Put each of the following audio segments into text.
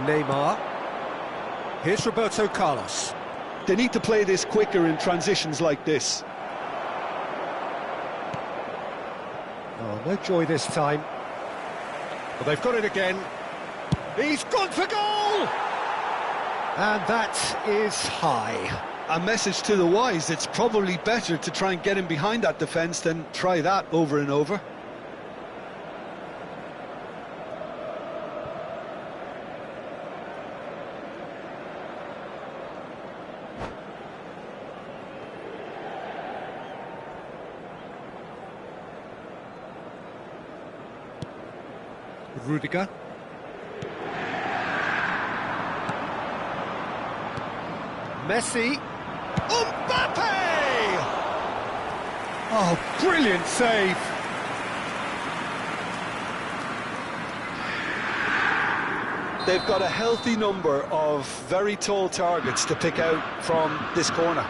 Neymar. Here's Roberto Carlos. They need to play this quicker in transitions like this. Oh, no joy this time. Well, they've got it again. He's gone for goal! And that is high. A message to the wise, it's probably better to try and get him behind that defence than try that over and over. Rudiger. Messi. Mbappe! Oh, brilliant save! They've got a healthy number of very tall targets to pick out from this corner.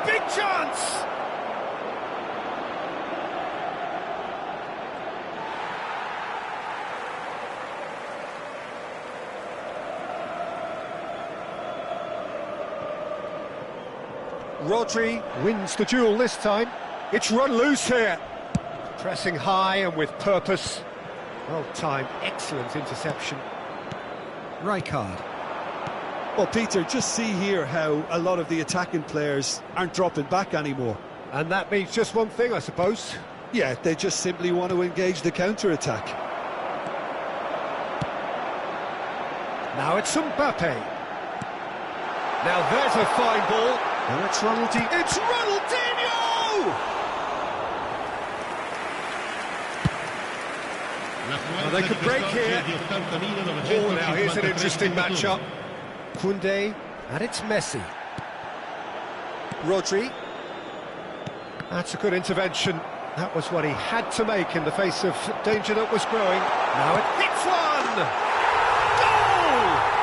Big chance! Rodri wins the duel this time. It's run loose here. Pressing high and with purpose. Well timed, excellent interception. Rijkaard. Well, Peter, just see here how a lot of the attacking players aren't dropping back anymore. And that means just one thing, I suppose. Yeah, they just simply want to engage the counter-attack. Now it's Mbappe. Now there's a fine ball. And it's Ronaldinho. It's Ronaldinho! Well, they could break here. Oh, now here's an interesting matchup. Koundé, and it's Messi. Rodri. That's a good intervention. That was what he had to make in the face of danger that was growing. Now it hits one! Goal!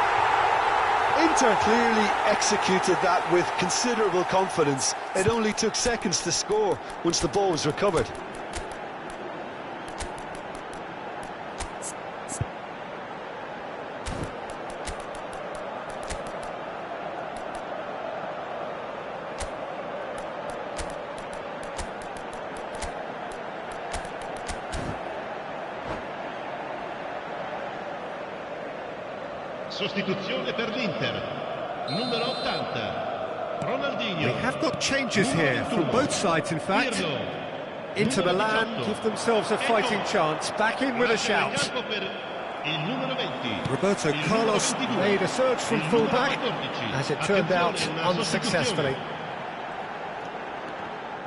Inter clearly executed that with considerable confidence. It only took seconds to score once the ball was recovered. Sostituzione per l'Inter. Numero 80. Ronaldinho. We have got changes here from both sides, in fact. Inter Milan give themselves a fighting chance. Back in with a shout. Roberto Carlos made a surge from full-back, as it turned out unsuccessfully.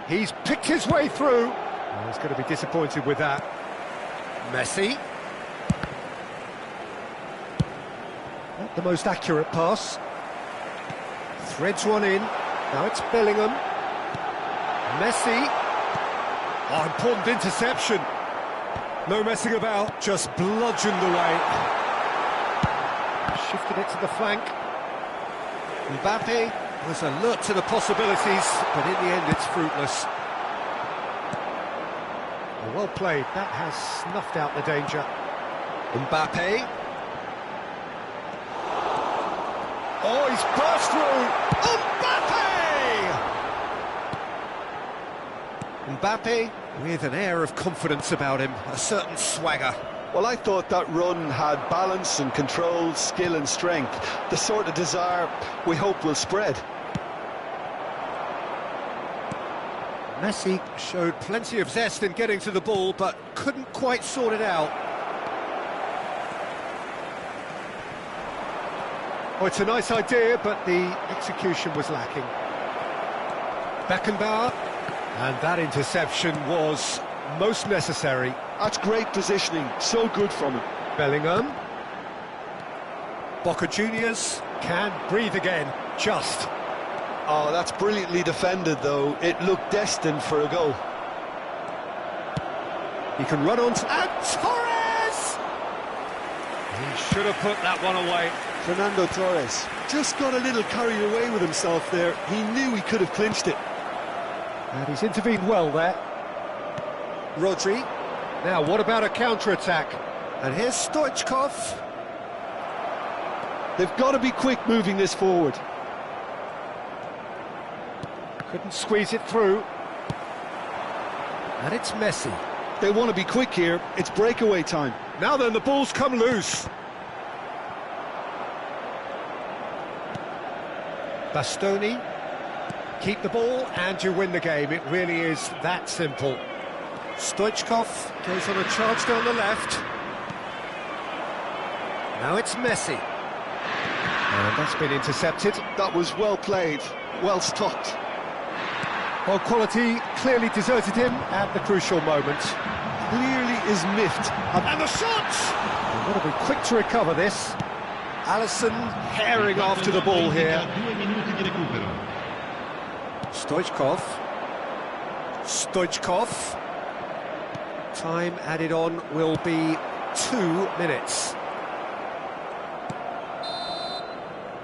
He's picked his way through. Oh, he's going to be disappointed with that. Messi. Not the most accurate pass. Threads one in. Now it's Bellingham. Messi. Oh, important interception. No messing about, just bludgeoned away. Shifted it to the flank. Mbappe was alert to the possibilities, but in the end it's fruitless. Well played, that has snuffed out the danger. Mbappe. Oh, he's burst through! Mbappe! Mbappe with an air of confidence about him, a certain swagger. Well, I thought that run had balance and control, skill and strength. The sort of desire we hope will spread. Messi showed plenty of zest in getting to the ball, but couldn't quite sort it out. Oh, it's a nice idea, but the execution was lacking. Beckenbauer, and that interception was most necessary. That's great positioning, so good from him. Bellingham. Boca Juniors can breathe again, just. Oh, that's brilliantly defended, though. It looked destined for a goal. He can run on to... And Torres! He should have put that one away. Fernando Torres just got a little carried away with himself there. He knew he could have clinched it. And he's intervened well there. Rodri. Now, what about a counter-attack? And here's Stoichkov. They've got to be quick moving this forward. Couldn't squeeze it through. And it's Messi. They want to be quick here. It's breakaway time. Now then, the ball's come loose. Bastoni. Keep the ball and you win the game. It really is that simple. Stoichkov goes on a charge down the left. Now it's Messi. And that's been intercepted. That was well played, well stopped. Well, quality clearly deserted him at the crucial moment. Clearly is miffed. And the shot! They've got to be quick to recover this. Alisson herring after the ball here. Stoichkov. Stoichkov. Time added on will be 2 minutes.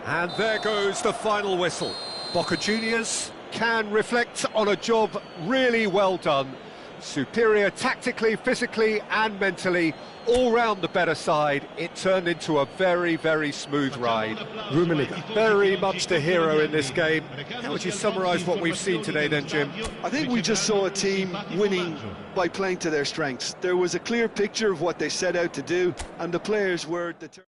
And there goes the final whistle. Boca Juniors can reflect on a job really well done. Superior tactically, physically and mentally, all round the better side. It turned into a very, very smooth ride. Rummenigge, very much the hero in this game. How would you summarise what we've seen today then, Jim? I think we just saw a team winning by playing to their strengths. There was a clear picture of what they set out to do, and the players were determined.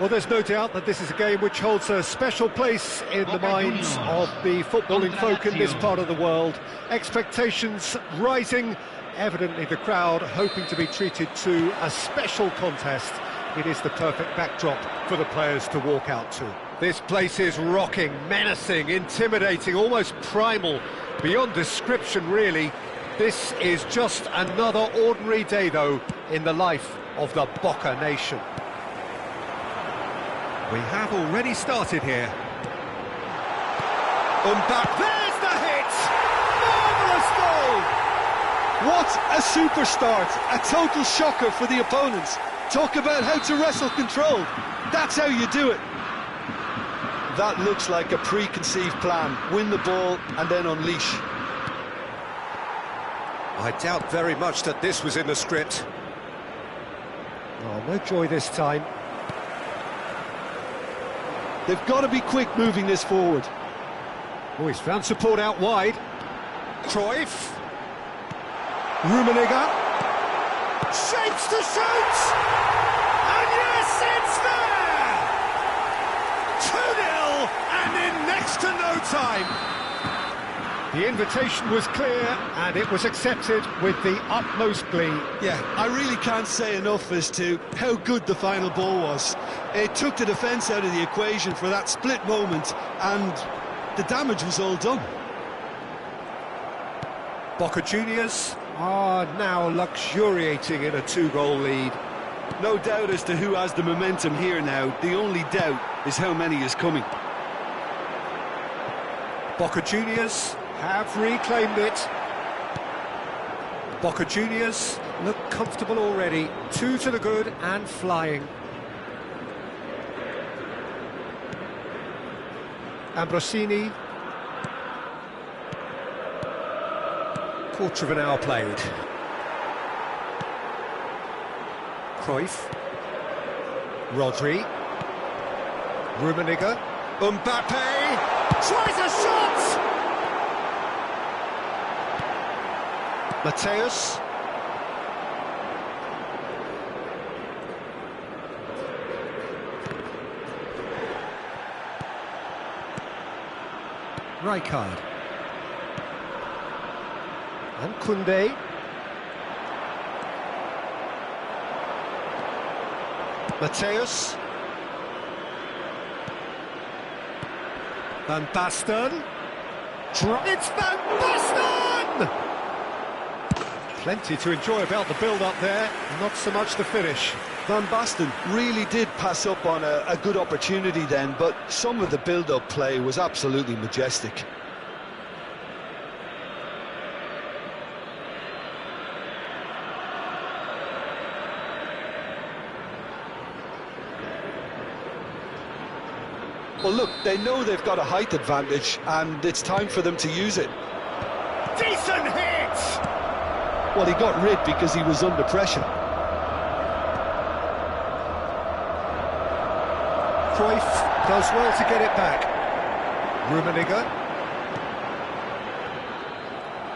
Well, there's no doubt that this is a game which holds a special place in the minds of the footballing folk in this part of the world. Expectations rising, evidently the crowd hoping to be treated to a special contest. It is the perfect backdrop for the players to walk out to. This place is rocking, menacing, intimidating, almost primal, beyond description really. This is just another ordinary day, though, in the life of the Boca Nation. We have already started here. Back. There's the hit! Marvellous goal! What a super start! A total shocker for the opponents. Talk about how to wrestle control. That's how you do it. That looks like a preconceived plan. Win the ball and then unleash. I doubt very much that this was in the script. Oh, no joy this time. They've got to be quick moving this forward. Oh, he's found support out wide. Cruyff. Rummenigge. Shapes to shoot! And yes, it's there! 2-0, and in next to no time. The invitation was clear, and it was accepted with the utmost glee. Yeah, I really can't say enough as to how good the final ball was. It took the defence out of the equation for that split moment, and the damage was all done. Boca Juniors are now luxuriating in a 2-goal lead. No doubt as to who has the momentum here now. The only doubt is how many is coming. Boca Juniors have reclaimed it. Boca Juniors look comfortable already. 2 to the good and flying. Ambrosini. Quarter of an hour played. Cruyff. Rodri. Rummenigge. Mbappe. Tries a shot! Mateus. Rijkaard. And Koundé. Mateus. Van Basten. It's Van Basten! Plenty to enjoy about the build-up there, not so much the finish. Van Basten really did pass up on a good opportunity then, but some of the build-up play was absolutely majestic. Well, look, they know they've got a height advantage, and it's time for them to use it. Decent hit! Well, he got rid because he was under pressure. Cruyff does well to get it back. Rummenigge.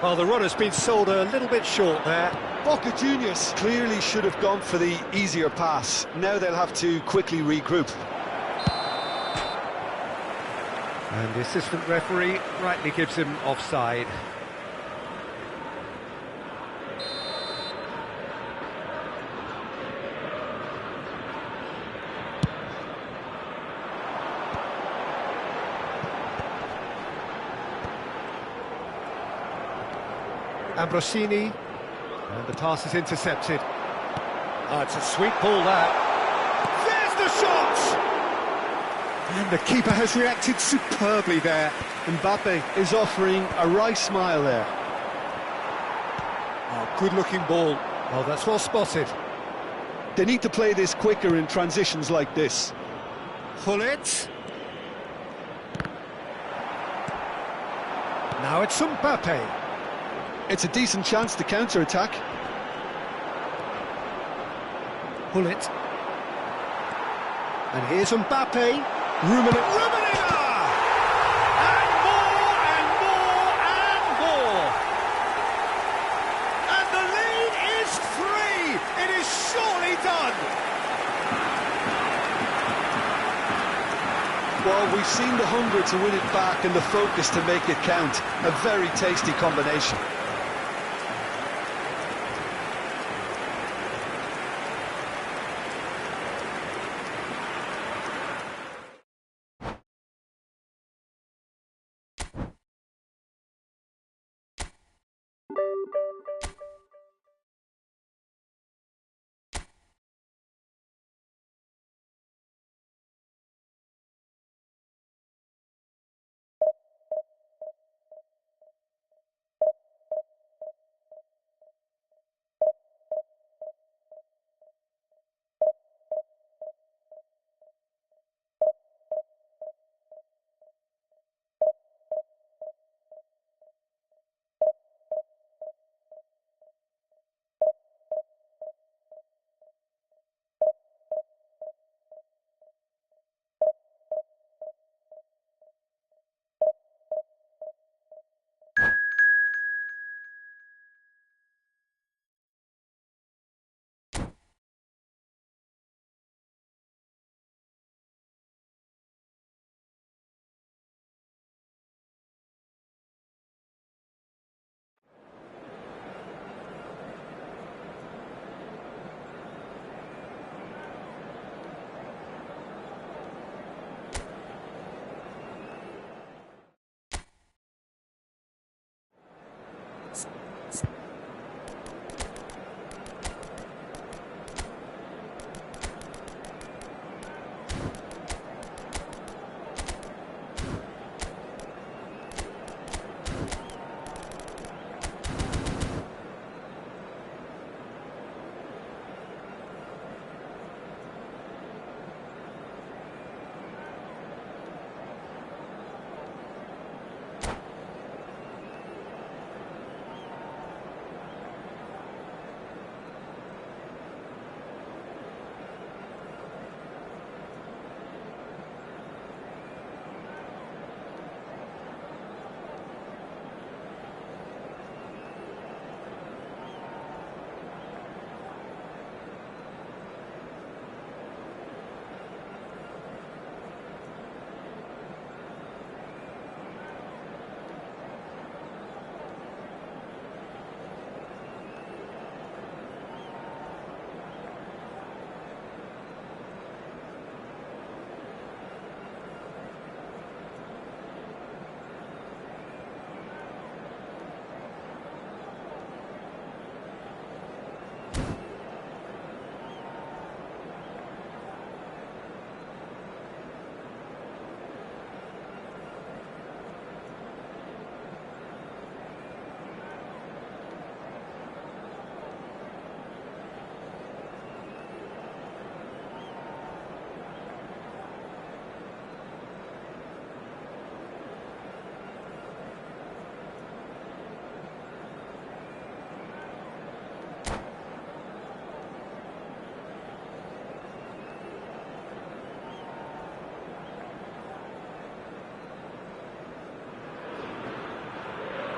Well, the run has been sold a little bit short there. Boca Juniors clearly should have gone for the easier pass. Now they'll have to quickly regroup. And the assistant referee rightly gives him offside. Ambrosini, and the pass is intercepted. Oh, it's a sweet ball, that. There's the shot! And the keeper has reacted superbly there. Mbappe is offering a wry smile there. Oh, good-looking ball. Oh, that's well spotted. They need to play this quicker in transitions like this. Gullit. Now it's Mbappe. It's a decent chance to counter-attack. Gullit. And here's Mbappe. Rummenigge! And more, and more, and more! And the lead is 3! It is surely done! Well, we've seen the hunger to win it back and the focus to make it count. A very tasty combination.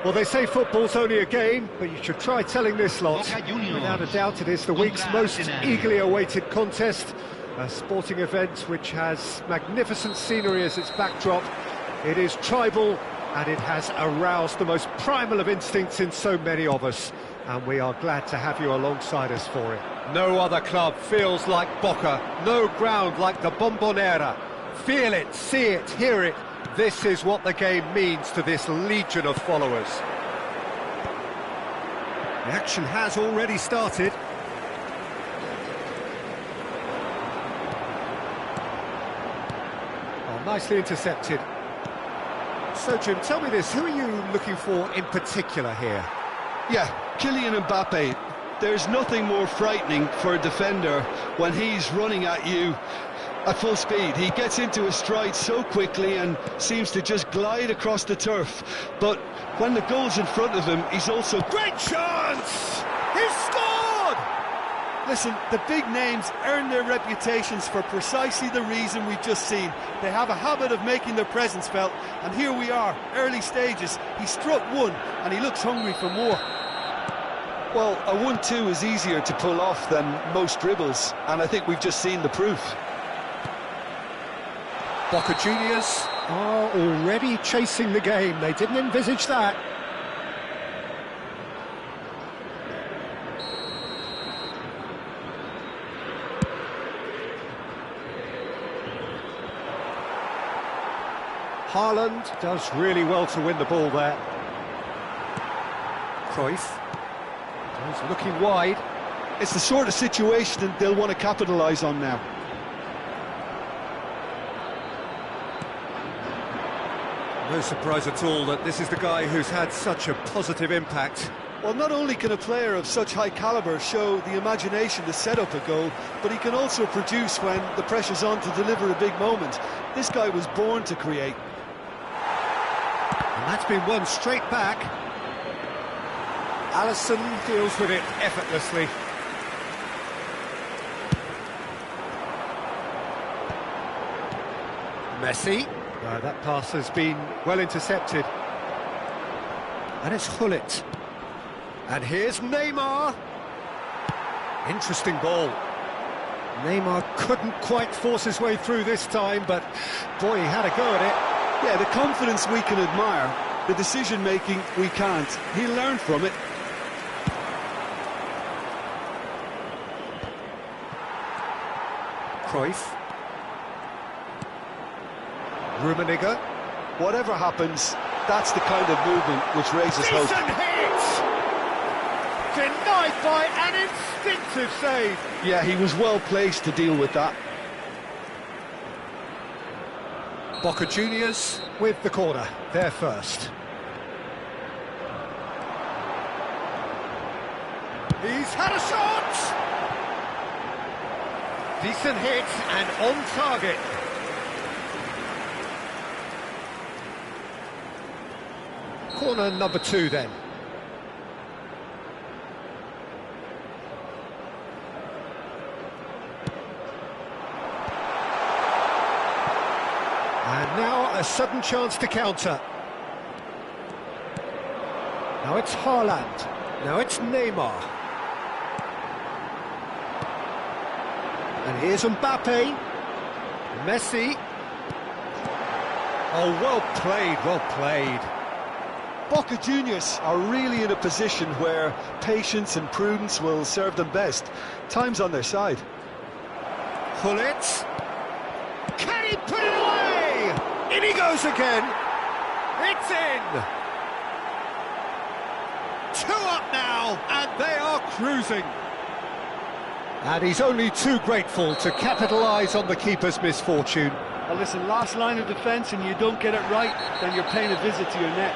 Well, they say football's only a game, but you should try telling this lot. Without a doubt, it is the week's most eagerly awaited contest. A sporting event which has magnificent scenery as its backdrop. It is tribal, and it has aroused the most primal of instincts in so many of us. And we are glad to have you alongside us for it. No other club feels like Boca, no ground like the Bombonera. Feel it, see it, hear it. This is what the game means to this legion of followers. The action has already started. Oh, nicely intercepted. So, Jim, tell me this, who are you looking for in particular here? Yeah, Kylian Mbappe. There's nothing more frightening for a defender when he's running at you at full speed. He gets into a stride so quickly and seems to just glide across the turf. But when the goal's in front of him, he's also... Great chance! He's scored! Listen, the big names earn their reputations for precisely the reason we've just seen. They have a habit of making their presence felt, and here we are, early stages. He struck one, and he looks hungry for more. Well, a 1-2 is easier to pull off than most dribbles, and I think we've just seen the proof. Boca Juniors are already chasing the game. They didn't envisage that. Haaland does really well to win the ball there. Cruyff is looking wide. It's the sort of situation they'll want to capitalise on now. No surprise at all that this is the guy who's had such a positive impact. Well, not only can a player of such high calibre show the imagination to set up a goal, but he can also produce when the pressure's on to deliver a big moment. This guy was born to create. And that's been won straight back. Alisson deals with it effortlessly. Messi. That pass has been well intercepted. And it's Gullit. And here's Neymar. Interesting ball. Neymar couldn't quite force his way through this time, but boy, he had a go at it. Yeah, the confidence we can admire, the decision-making we can't. He learned from it. Cruyff. Rummenigge. Whatever happens, that's the kind of movement which raises hope. Decent hit! Denied by an instinctive save. Yeah, he was well placed to deal with that. Boca Juniors with the corner, they're first. He's had a shot! Decent hit and on target. Corner number 2 then. And now a sudden chance to counter. Now it's Haaland. Now it's Neymar. And here's Mbappe. Messi. Oh, well played, well played. Boca Juniors are really in a position where patience and prudence will serve them best. Time's on their side. Gullit. Can he put it away? In he goes again. It's in. 2 up now, and they are cruising. And he's only too grateful to capitalise on the keeper's misfortune. Well, listen, last line of defence and you don't get it right, then you're paying a visit to your net.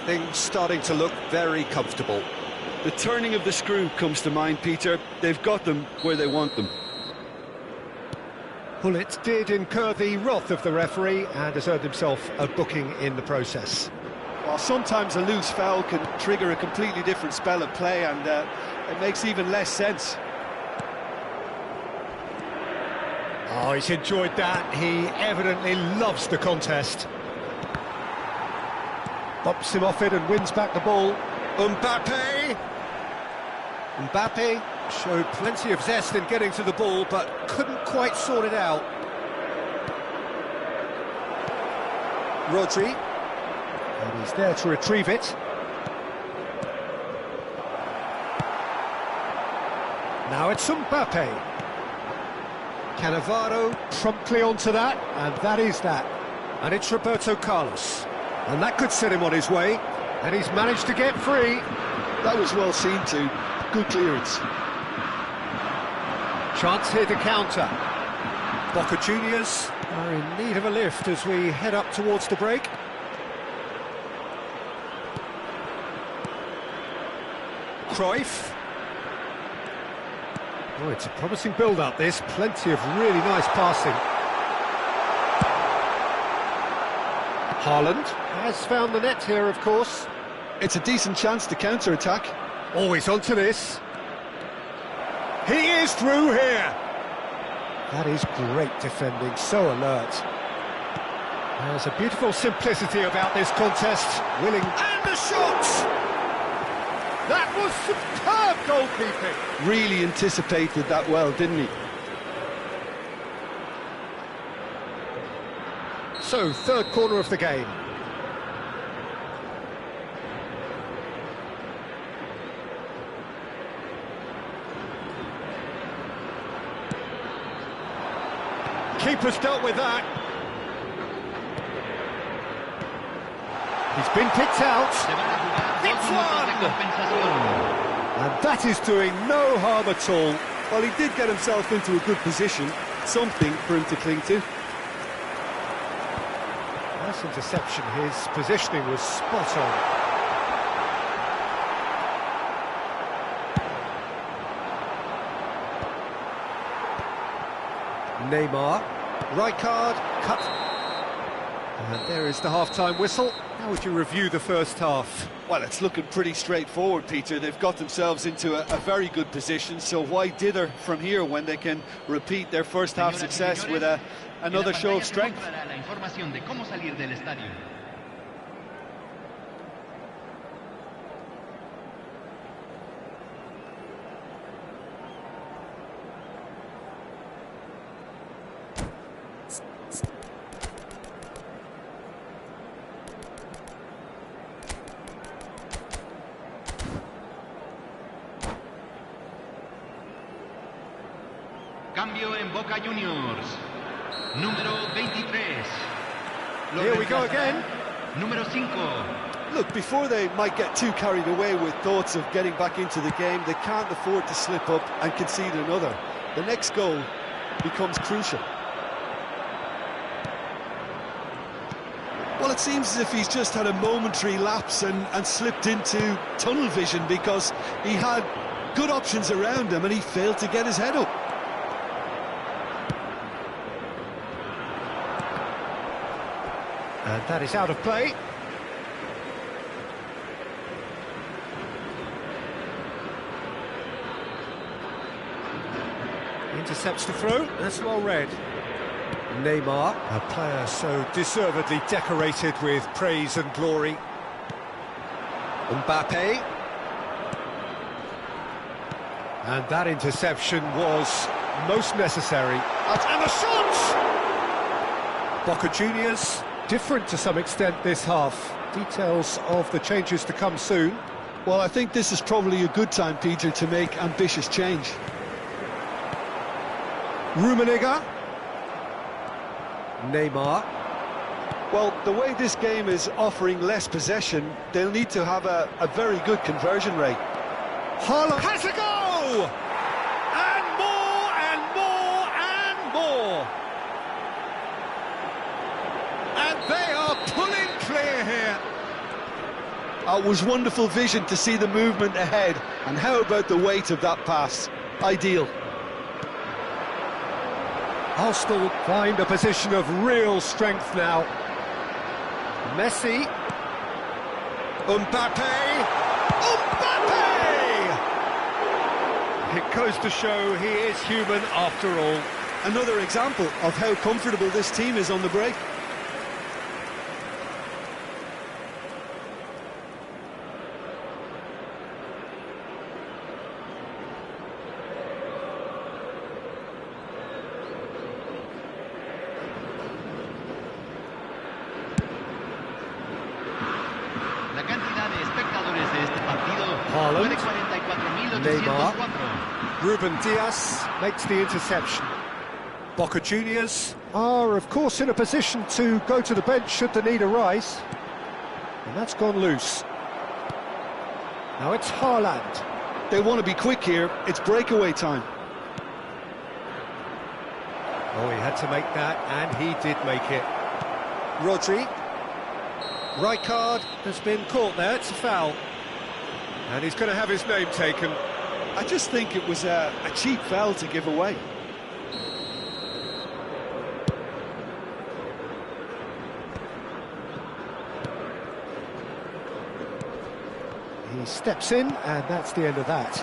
Things starting to look very comfortable. The turning of the screw comes to mind, Peter. They've got them where they want them. Gullit did incur the wrath of the referee and has earned himself a booking in the process. Well, sometimes a loose foul can trigger a completely different spell of play, and it makes even less sense. Oh, he's enjoyed that. He evidently loves the contest. Bumps him off it and wins back the ball. Mbappe showed plenty of zest in getting to the ball, but couldn't quite sort it out. Rodri, and he's there to retrieve it. Now it's Mbappe. Cannavaro promptly onto that, and that is that. And it's Roberto Carlos, and that could set him on his way, and he's managed to get free. That was well seen too. Good clearance. Chance here to counter. Boca Juniors are in need of a lift as we head up towards the break. Cruyff. Oh, it's a promising build-up, this. Plenty of really nice passing. Haaland has found the net here, of course. It's a decent chance to counter-attack. Always onto this. He is through here. That is great defending, so alert. There's a beautiful simplicity about this contest. Willing, and the shot! That was superb goalkeeping. Really anticipated that well, didn't he? So, third corner of the game. Keeper's dealt with that. He's been picked out. It's one! And that is doing no harm at all. Well, he did get himself into a good position, something for him to cling to. Nice interception, his positioning was spot on. Neymar, right card, cut. And there is the half-time whistle. How would you review the first half? Well, it's looking pretty straightforward, Peter. They've got themselves into a very good position, so why dither from here when they can repeat their first half success with another show of strength? Cambio en Boca Juniors. Número 23. Here we go again. Número 5. Look, before they might get too carried away with thoughts of getting back into the game, they can't afford to slip up and concede another. The next goal becomes crucial. Well, it seems as if he's just had a momentary lapse and slipped into tunnel vision because he had good options around him and he failed to get his head up. And that is out of play. Intercepts the throw, that's well read. Neymar, a player so deservedly decorated with praise and glory. Mbappe. And that interception was most necessary. And the shot! Boca Juniors, different to some extent this half. Details of the changes to come soon. Well, I think this is probably a good time, Peter, to make ambitious change. Rummenigge. Neymar. Well, the way this game is offering less possession, they'll need to have a very good conversion rate. Haaland has a go! And more, and more, and more! And they are pulling clear here. It was wonderful vision to see the movement ahead, and how about the weight of that pass? Ideal. Arsenal find a position of real strength now. Messi. Mbappe. It goes to show he is human after all. Another example of how comfortable this team is on the break. Neymar. Ruben Diaz makes the interception. Boca Juniors are, of course, in a position to go to the bench should the need arise. And that's gone loose. Now it's Haaland. They want to be quick here. It's breakaway time. Oh, he had to make that, and he did make it. Rodri. Rijkaard has been caught there, it's a foul. And he's going to have his name taken. I just think it was a cheap foul to give away. He steps in, and that's the end of that.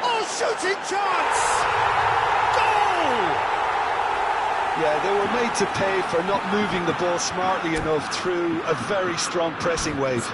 Oh, shooting chance! Goal! Yeah, they were made to pay for not moving the ball smartly enough through a very strong pressing wave.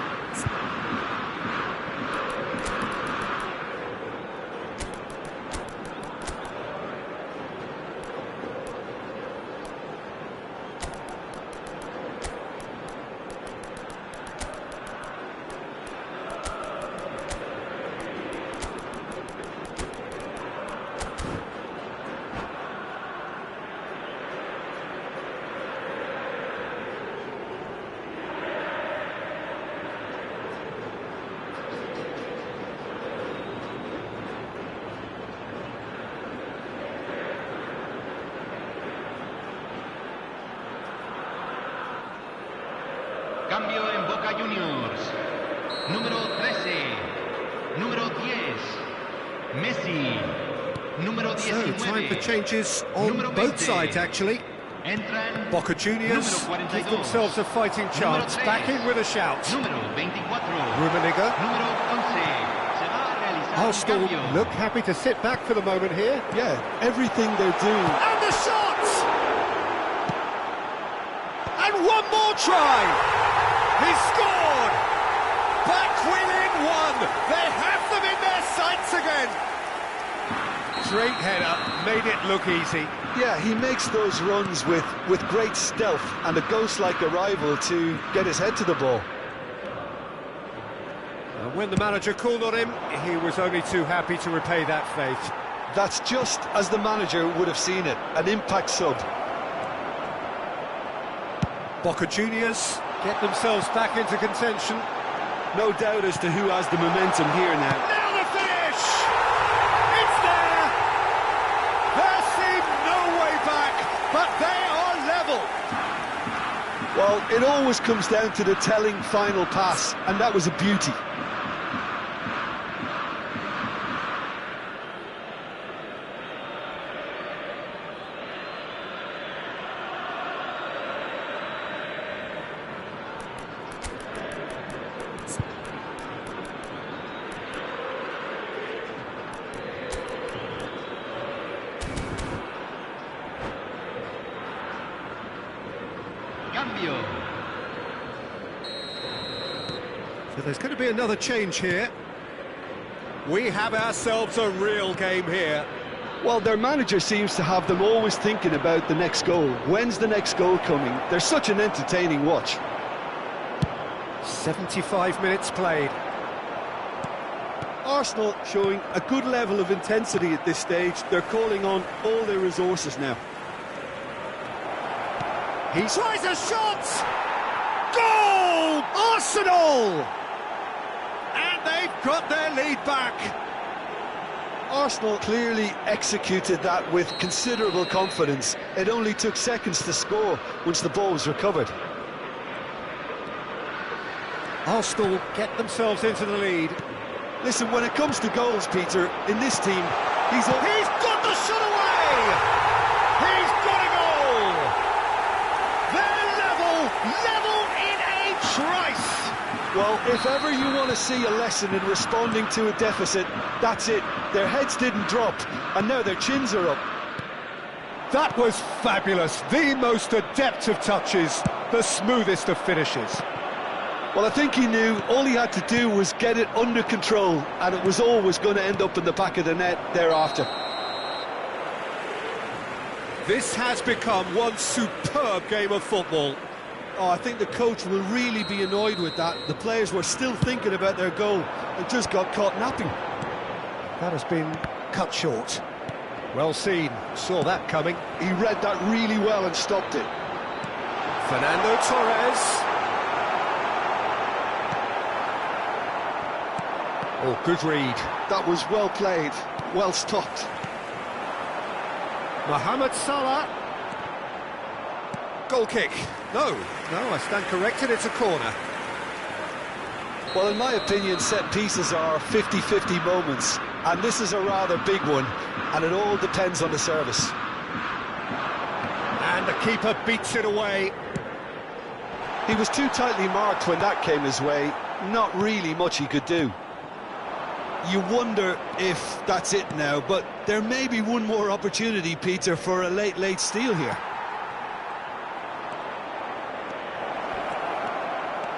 Cambio en Boca Juniors. Número 13. Número 10. Messi. Número 19. So, time for changes on both sides, actually. Entran Boca Juniors give themselves a fighting chance. Back in with a shout. Número 24. Rummenigge. Número 11. Se va a realizar un Arsenal cambio. look happy to sit back for the moment here. Yeah, everything they're doing. And the shot! And one more try! He scored! Back within one! They have them in their sights again! Great header, made it look easy. Yeah, he makes those runs with great stealth and a ghost-like arrival to get his head to the ball. And when the manager called on him, he was only too happy to repay that faith. That's just as the manager would have seen it, an impact sub. Boca Juniors get themselves back into contention. No doubt as to who has the momentum here now. Now the finish! It's there! There seemed no way back, but they are level. Well, it always comes down to the telling final pass, and that was a beauty. Cambio. So there's going to be another change here. We have ourselves a real game here. Well, their manager seems to have them always thinking about the next goal. When's the next goal coming? They're such an entertaining watch. 75 minutes played. Arsenal showing a good level of intensity at this stage. They're calling on all their resources now. He tries a shot! Goal! Arsenal! And they've got their lead back. Arsenal clearly executed that with considerable confidence. It only took seconds to score once the ball was recovered. Arsenal get themselves into the lead. Listen, when it comes to goals, Peter, in this team, He's got the shot away! He's got a goal! They're level in a trice! well, if ever you want to see a lesson in responding to a deficit, that's it. Their heads didn't drop, and now their chins are up. That was fabulous. The most adept of touches, the smoothest of finishes. Well, I think he knew all he had to do was get it under control, and it was always going to end up in the back of the net thereafter. This has become one superb game of football. Oh, I think the coach will really be annoyed with that. The players were still thinking about their goal and just got caught napping. That has been cut short. Well seen, saw that coming. He read that really well and stopped it. Fernando Torres. Oh, good read. That was well played, well stopped. Mohamed Salah. Goal kick. No, I stand corrected, it's a corner. Well, in my opinion, set pieces are 50-50 moments, and this is a rather big one, and it all depends on the service. And the keeper beats it away. He was too tightly marked when that came his way, not really much he could do. You wonder if that's it now, but there may be one more opportunity, Peter, for a late steal here.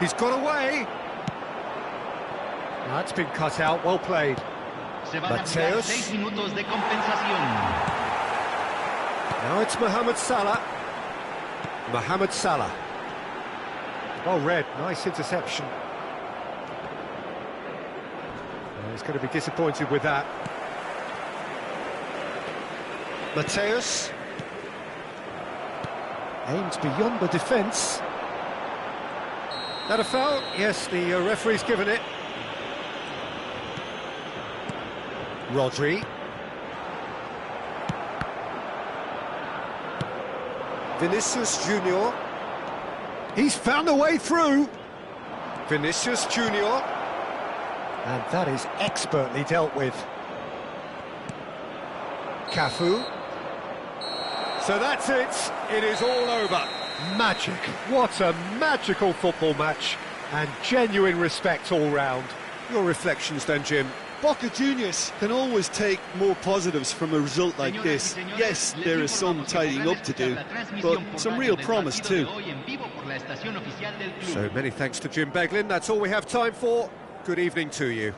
He's got away. That's been cut out, well played. Mateus. 6 minutos de compensación. Now it's Mohamed Salah. Mohamed Salah. Well read, nice interception. Well, he's going to be disappointed with that. Mateus. Aims beyond the defence. That a foul? Yes, the referee's given it. Rodri. Vinicius Junior. He's found a way through. Vinicius Junior. And that is expertly dealt with. Cafu. So that's it. It is all over. Magic. What a magical football match. And genuine respect all round. Your reflections then, Jim? Boca Juniors can always take more positives from a result like this. Yes, there is some tidying up to do, but some real promise too. So many thanks to Jim Beglin. That's all we have time for. Good evening to you.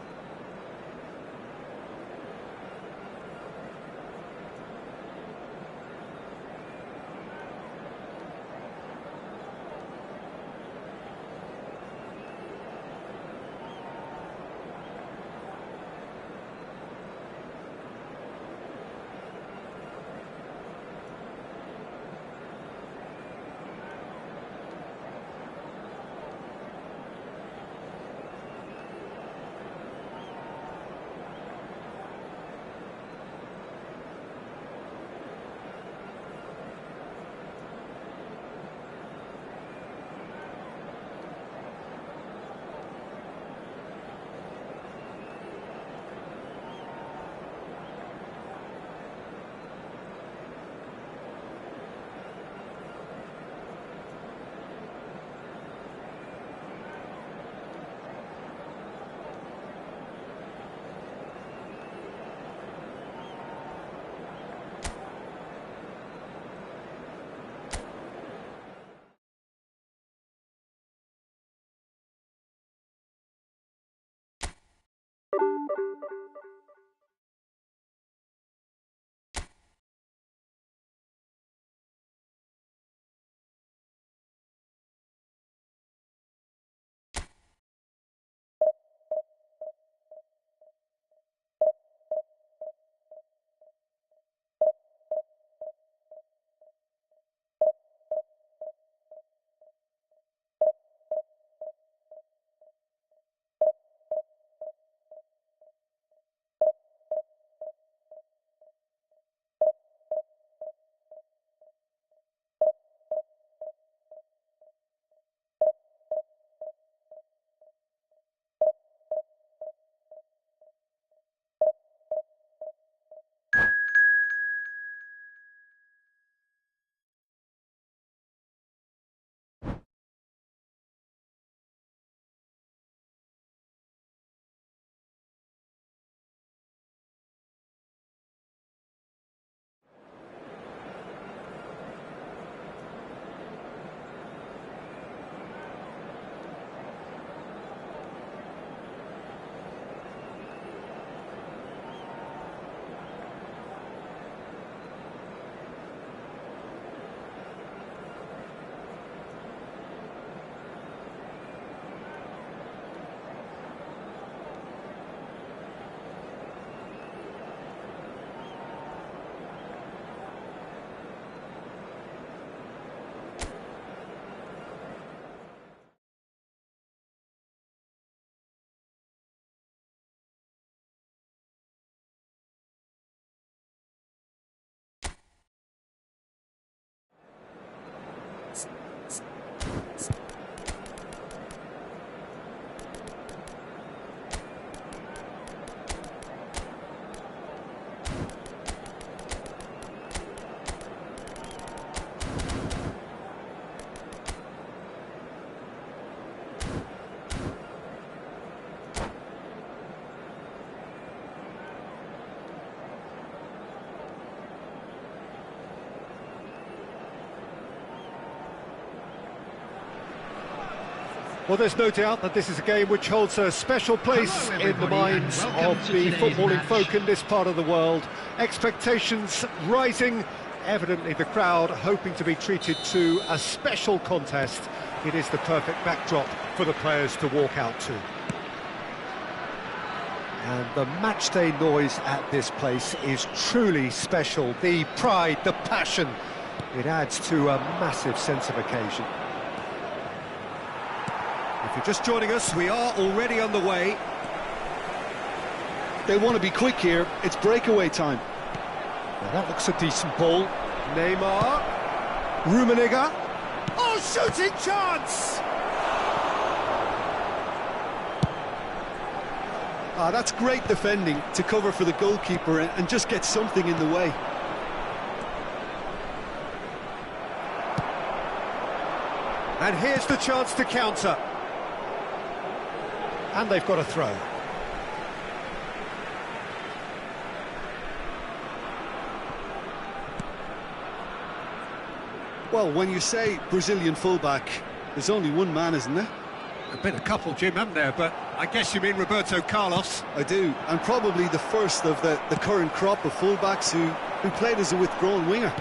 Well, there's no doubt that this is a game which holds a special place Hello, in the everybody, minds and of welcome to the today's footballing match. folk in this part of the world. Expectations rising, evidently the crowd hoping to be treated to a special contest. It is the perfect backdrop for the players to walk out to. And the matchday noise at this place is truly special. The pride, the passion, it adds to a massive sense of occasion. If you're just joining us, we are already underway. They want to be quick here. It's breakaway time. Now that looks a decent ball. Neymar. Rummenigge. Oh, shooting chance! That's great defending to cover for the goalkeeper and just get something in the way. And here's the chance to counter. And they've got a throw. Well, when you say Brazilian fullback, there's only one man, isn't there? There's been a couple, Jim, haven't there? But I guess you mean Roberto Carlos. I do, and probably the first of the current crop of fullbacks who played as a withdrawn winger.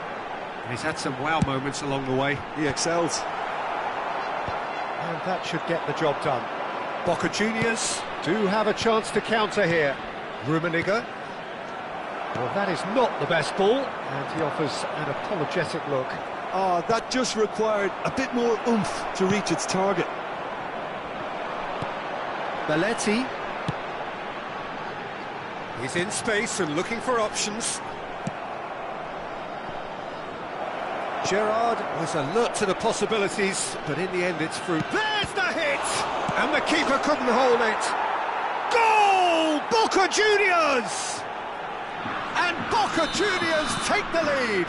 And he's had some wow moments along the way. He excels. And that should get the job done. Boca Juniors do have a chance to counter here. Rummenigge. Well, that is not the best ball, and he offers an apologetic look. That just required a bit more oomph to reach its target. Belletti. He's in space and looking for options. Gerrard was alert to the possibilities, but in the end it's through. There's the hit! And the keeper couldn't hold it. Goal! Boca Juniors! And Boca Juniors take the lead.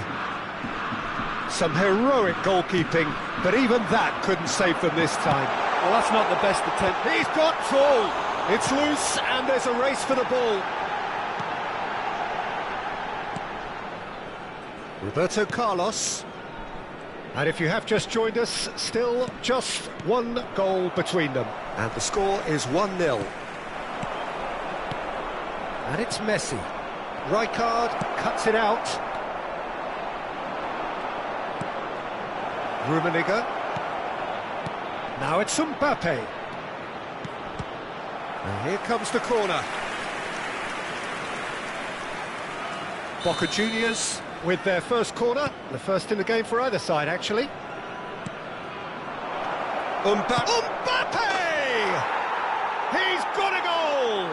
Some heroic goalkeeping, but even that couldn't save them this time. Well, that's not the best attempt. He's got full. It's loose, and there's a race for the ball. Roberto Carlos. And if you have just joined us, still just one goal between them. And the score is 1-0. And it's Messi. Rijkaard cuts it out. Rummenigge. Now it's Mbappe. And here comes the corner. Boca Juniors with their first corner, the first in the game for either side, actually. Mbappe! He's got a goal!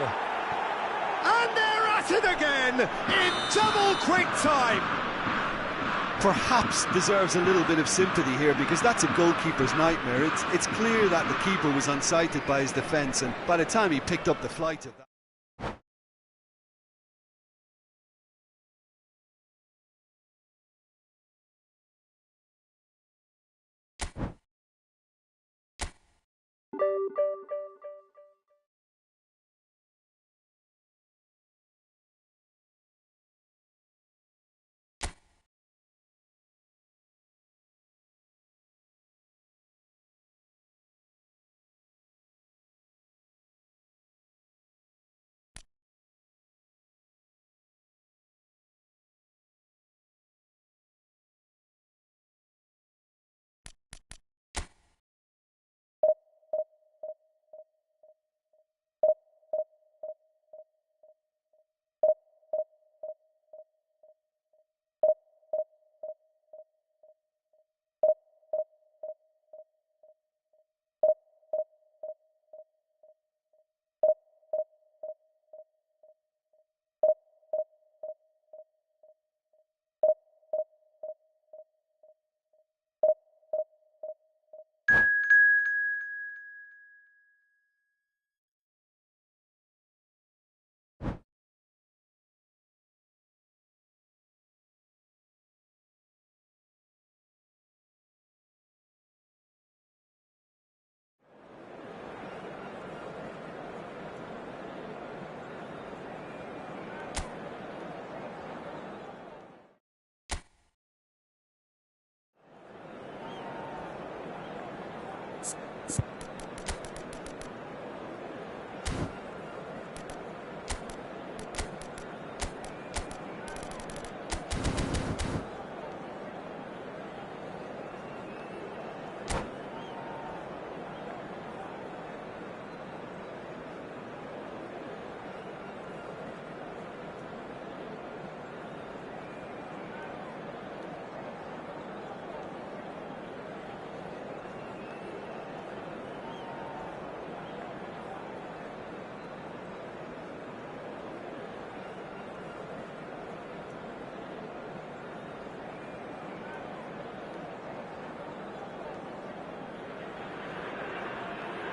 And they're at it again in double quick time. Perhaps deserves a little bit of sympathy here because that's a goalkeeper's nightmare. It's clear that the keeper was unsighted by his defence, and by the time he picked up the flight of that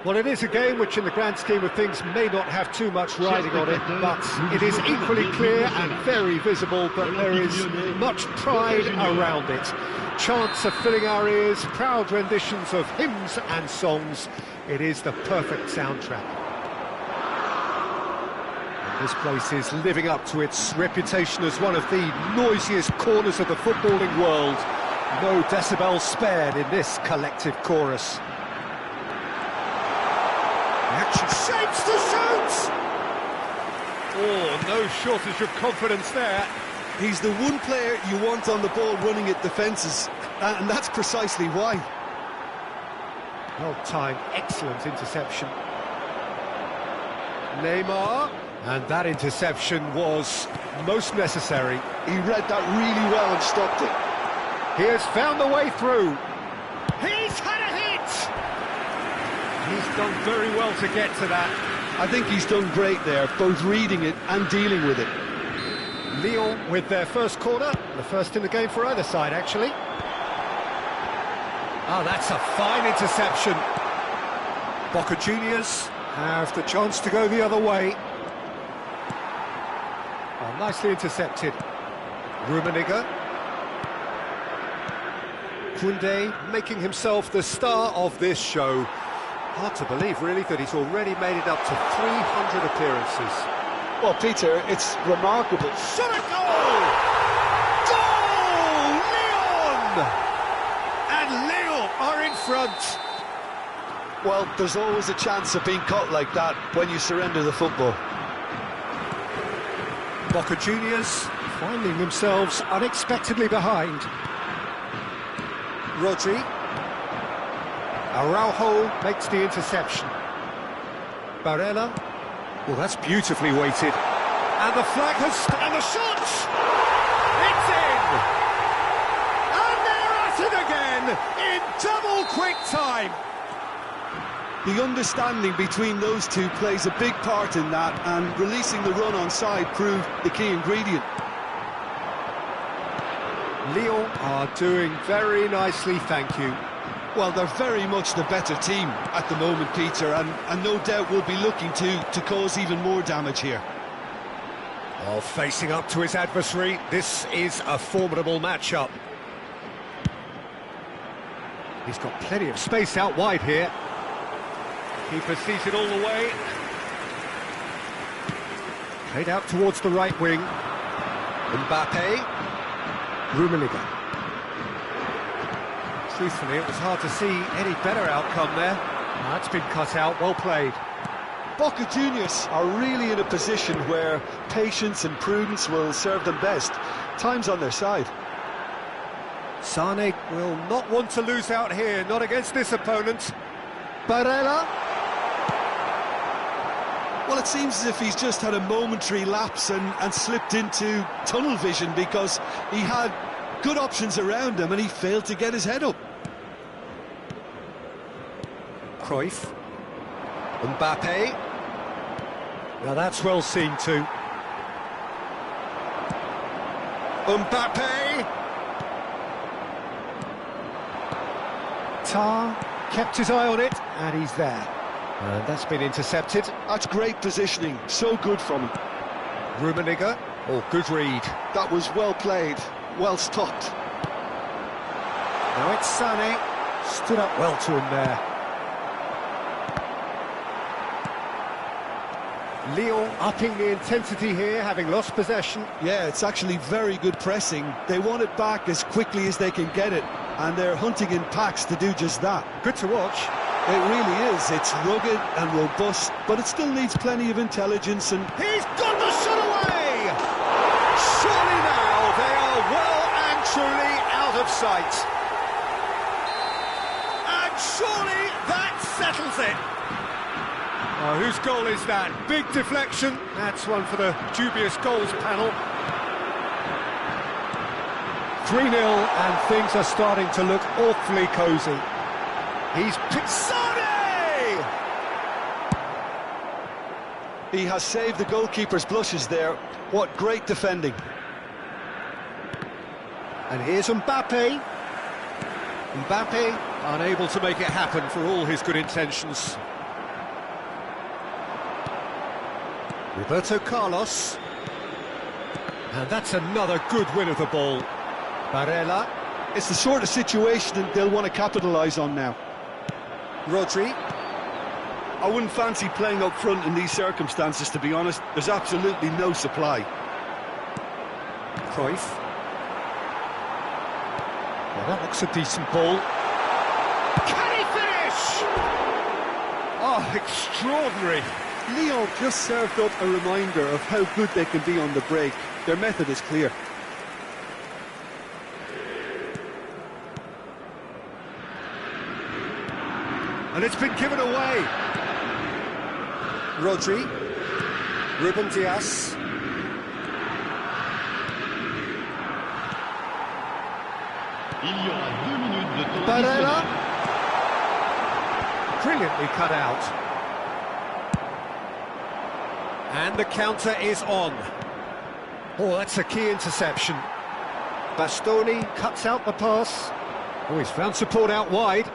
Well, it is a game which in the grand scheme of things may not have too much riding on it, but it is equally clear and very visible that there is much pride around it. Chants are filling our ears, proud renditions of hymns and songs. It is the perfect soundtrack. And this place is living up to its reputation as one of the noisiest corners of the footballing world. No decibels spared in this collective chorus. Action shapes to shoot! Oh, no shortage of confidence there. He's the one player you want on the ball running at defences, and that's precisely why. Well-timed, excellent interception. Neymar, and that interception was most necessary. He read that really well and stopped it. He has found the way through. He's had a hit! He's done very well to get to that. I think he's done great there, both reading it and dealing with it. Lyon with their first corner, the first in the game for either side, actually. Oh, that's a fine interception. Boca Juniors have the chance to go the other way. Oh, nicely intercepted. Rummenigge. Koundé making himself the star of this show. Hard to believe, really, that he's already made it up to 300 appearances. Well, Peter, it's remarkable. Shot a goal! Goal! Lyon! And Lyon are in front. Well, there's always a chance of being caught like that when you surrender the football. Boca Juniors finding themselves unexpectedly behind. Rodri. Araujo makes the interception. Barella. Well, that's beautifully weighted. And the flag has... and the shot! It's in! And they're at it again in double quick time. The understanding between those two plays a big part in that, and releasing the run on side proved the key ingredient. Lyon are doing very nicely, thank you. Well, they're very much the better team at the moment, Peter, and no doubt will be looking to cause even more damage here. Oh, facing up to his adversary, this is a formidable matchup. He's got plenty of space out wide here. Keeper sees it all the way. Played out towards the right wing. Mbappe. Rummenigge. Truthfully, it was hard to see any better outcome there. That's been cut out, well played. Boca Juniors are really in a position where patience and prudence will serve them best. Time's on their side. Sane will not want to lose out here, not against this opponent. Barella. Well, it seems as if he's just had a momentary lapse and slipped into tunnel vision, because he had good options around him and he failed to get his head up. Cruyff. Mbappe. Now that's well seen too. Mbappe. Tar kept his eye on it, and he's there. And that's been intercepted. That's great positioning, so good from him. Rummenigge. Oh, good read. That was well played, well stopped. Now it's Sane. Stood up well to him there. Lyon upping the intensity here, having lost possession. Yeah, it's actually very good pressing. They want it back as quickly as they can get it, and they're hunting in packs to do just that. Good to watch. It really is. It's rugged and robust, but it still needs plenty of intelligence. And he's got the shot away! Surely now they are well and truly out of sight. And surely that settles it. Oh, whose goal is that? Big deflection. That's one for the dubious goals panel. 3-0, and things are starting to look awfully cosy. He's picked Sane! He has saved the goalkeeper's blushes there. What great defending. And here's Mbappe. Mbappe unable to make it happen for all his good intentions. Roberto Carlos. And that's another good win of the ball. Barella. It's the sort of situation that they'll want to capitalise on now. Rodri. I wouldn't fancy playing up front in these circumstances, to be honest. There's absolutely no supply. Cruyff. Well, that looks a decent ball. Can he finish? Oh, extraordinary. Lyon just served up a reminder of how good they can be on the break. Their method is clear. And it's been given away. Rodri. Ruben Dias. Barella. Brilliantly cut out. And the counter is on. Oh, that's a key interception. Bastoni cuts out the pass. Oh, he's found support out wide.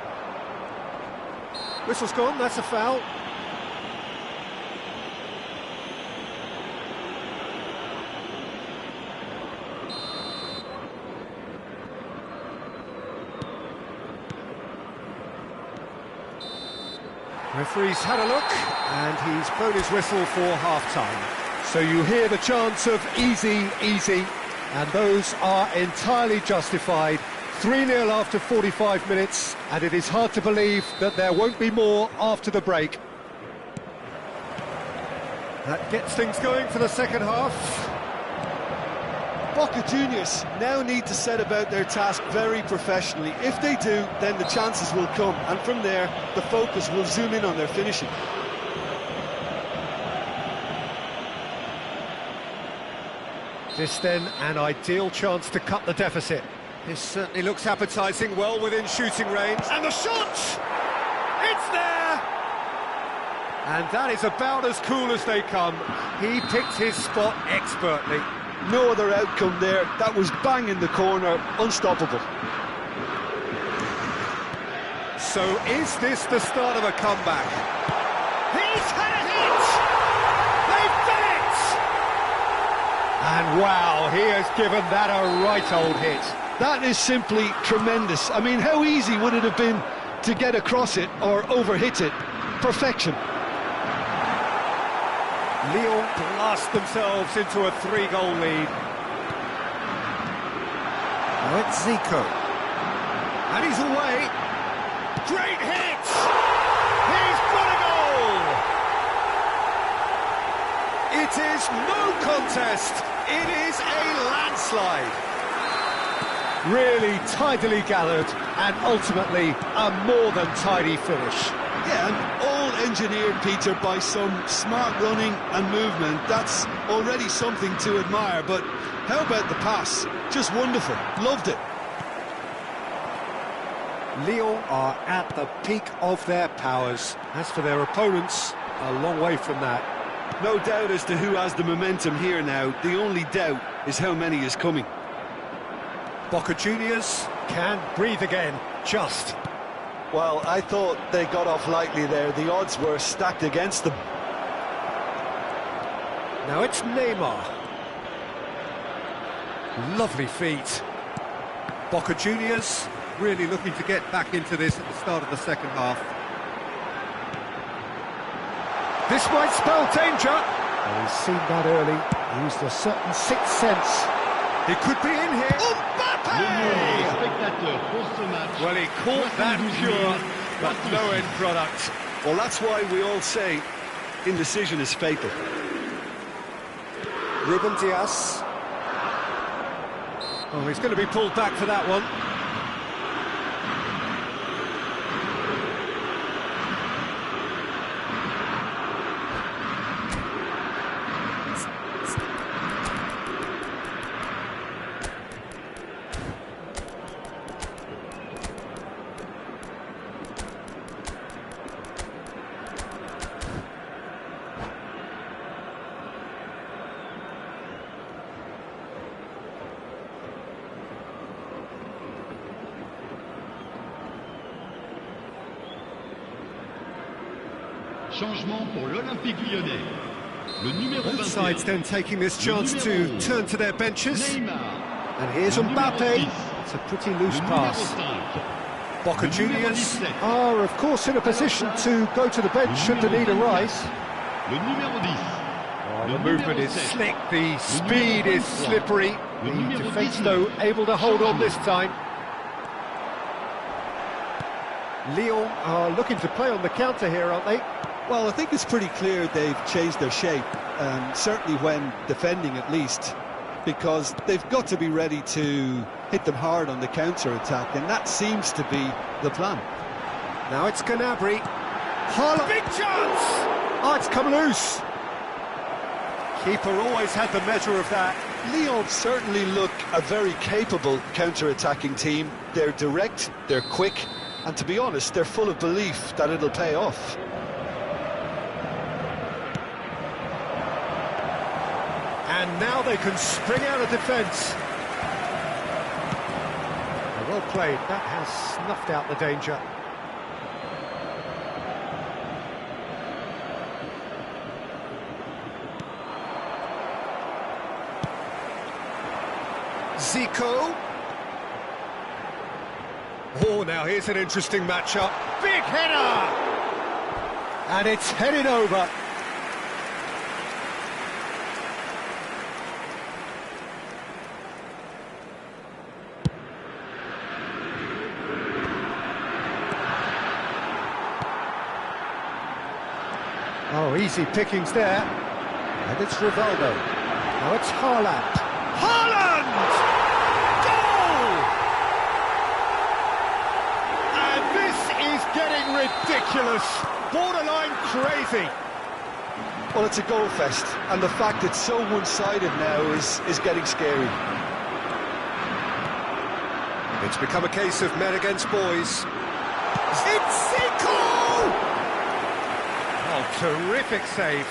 Whistle's gone, that's a foul. Referee's had a look, and he's blown his whistle for half-time. So you hear the chants of easy, easy, and those are entirely justified. 3-0 after 45 minutes, and it is hard to believe that there won't be more after the break. That gets things going for the second half. Boca Juniors now need to set about their task very professionally. If they do, then the chances will come, and from there, the focus will zoom in on their finishing. This then an ideal chance to cut the deficit. This certainly looks appetising, well within shooting range. And the shot! It's there! And that is about as cool as they come. He picked his spot expertly. No other outcome there. That was bang in the corner, unstoppable. So is this the start of a comeback? He's had a hit! They've done it! And wow, he has given that a right old hit. That is simply tremendous. I mean, how easy would it have been to get across it or overhit it? Perfection. Lyon blast themselves into a 3-goal lead. Now it's Zico. And he's away. Great hit! He's got a goal! It is no contest. It is a landslide. Really tidily gathered, and ultimately a more than tidy finish. Yeah, and all engineered, Peter, by some smart running and movement. That's already something to admire, but how about the pass? Just wonderful. Loved it. Lyon are at the peak of their powers. As for their opponents, a long way from that. No doubt as to who has the momentum here now. The only doubt is how many is coming. Boca Juniors can breathe again, just. Well, I thought they got off lightly there. The odds were stacked against them. Now it's Neymar. Lovely feet. Boca Juniors really looking to get back into this at the start of the second half. This might spell danger. Well, he's seen that early. Used a certain sixth sense. He could be in here. Well, he caught that pure, but no end product. Well, that's why we all say indecision is fatal. Ruben Dias. Oh, he's going to be pulled back for that one. Changement pour l'Olympique Lyonnais. Le numéro Both 21. sides then taking this chance to turn to their benches. Neymar. And here's Le numéro Mbappe. 10. It's a pretty loose Le numéro pass. 5. Boca Le numéro Juniors 17. are, of course, in a position to go to the bench should the need arise. Le numéro 10. The movement is slick, the speed is slippery. The defence, though, able to hold on this time. Lyon are looking to play on the counter here, aren't they? Well, I think it's pretty clear they've changed their shape, certainly when defending at least, because they've got to be ready to hit them hard on the counter-attack, and that seems to be the plan. Now it's Gnabry. Haaland. Big chance! Oh, it's come loose. Keeper always had the measure of that. Lyon certainly look a very capable counter-attacking team. They're direct, they're quick, and to be honest, they're full of belief that it'll pay off. And now they can spring out of defence. Well played, that has snuffed out the danger. Zico. Oh, now here's an interesting matchup. Big header! And it's headed over. Oh, easy pickings there. And it's Rivaldo. Now it's Haaland. Haaland! Goal! And this is getting ridiculous. Borderline crazy. Well, it's a goal fest, and the fact it's so one-sided now is getting scary. It's become a case of men against boys. It's Zico! Oh, terrific save.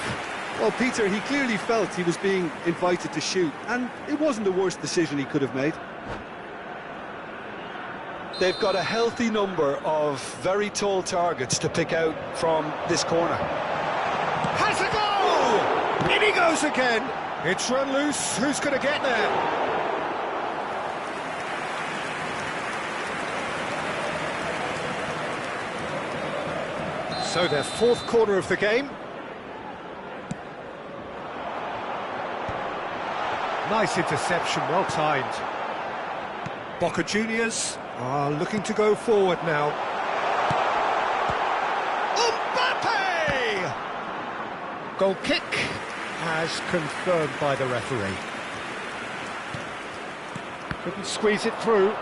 Well, Peter, he clearly felt he was being invited to shoot, and it wasn't the worst decision he could have made. They've got a healthy number of very tall targets to pick out from this corner. Has a goal! In he goes again. It's run loose. Who's going to get there? So their fourth corner of the game. Nice interception, well timed. Boca Juniors are looking to go forward now. Mbappe! Goal kick as confirmed by the referee. Couldn't squeeze it through.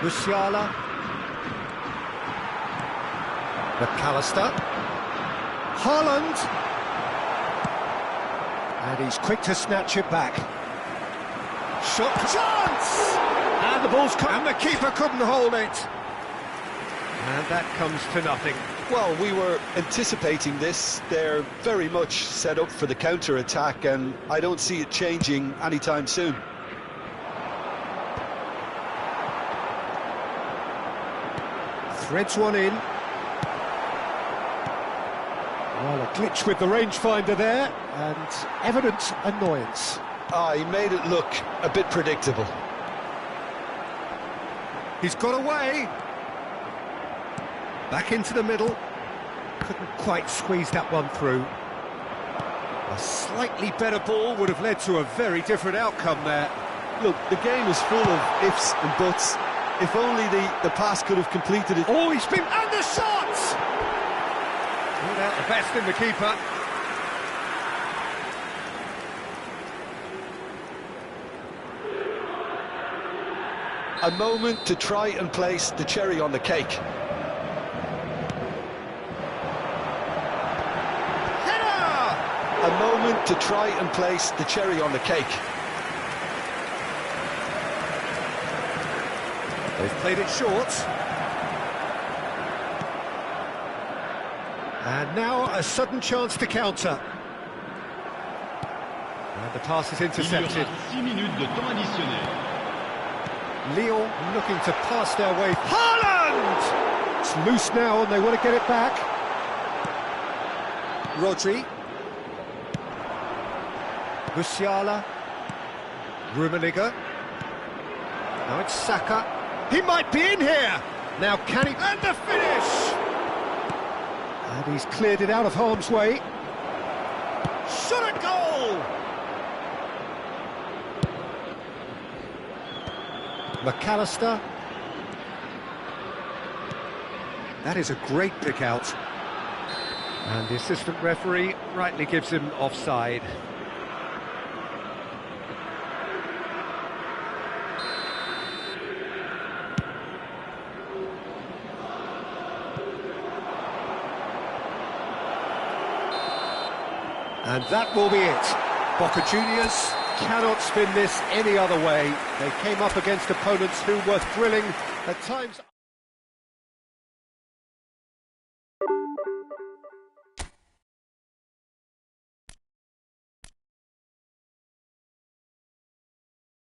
Musiala. McAllister. Haaland. And he's quick to snatch it back. Shot chance! And the ball's come, and the keeper couldn't hold it. And that comes to nothing. Well, we were anticipating this. They're very much set up for the counter-attack, and I don't see it changing anytime soon. Threads one in. Well, a glitch with the rangefinder there, and evident annoyance. He made it look a bit predictable. He's got away. Back into the middle. Couldn't quite squeeze that one through. A slightly better ball would have led to a very different outcome there. Look, the game is full of ifs and buts. If only the pass could have completed it. Oh, he's been... And the shot! Pulled out the best in the keeper. A moment to try and place the cherry on the cake. Header! A moment to try and place the cherry on the cake. They've played it short. And now a sudden chance to counter. And the pass is intercepted. 6 minutes de temps additionnel. Lyon looking to pass their way. Haaland! It's loose now and they want to get it back. Rodri. Musiala. Rummenigge. Now it's Saka. He might be in here! Now can he... And the finish! And he's cleared it out of harm's way. Shot at goal! McAllister. That is a great pick out. And the assistant referee rightly gives him offside. And that will be it. Boca Juniors cannot spin this any other way. They came up against opponents who were thrilling at times.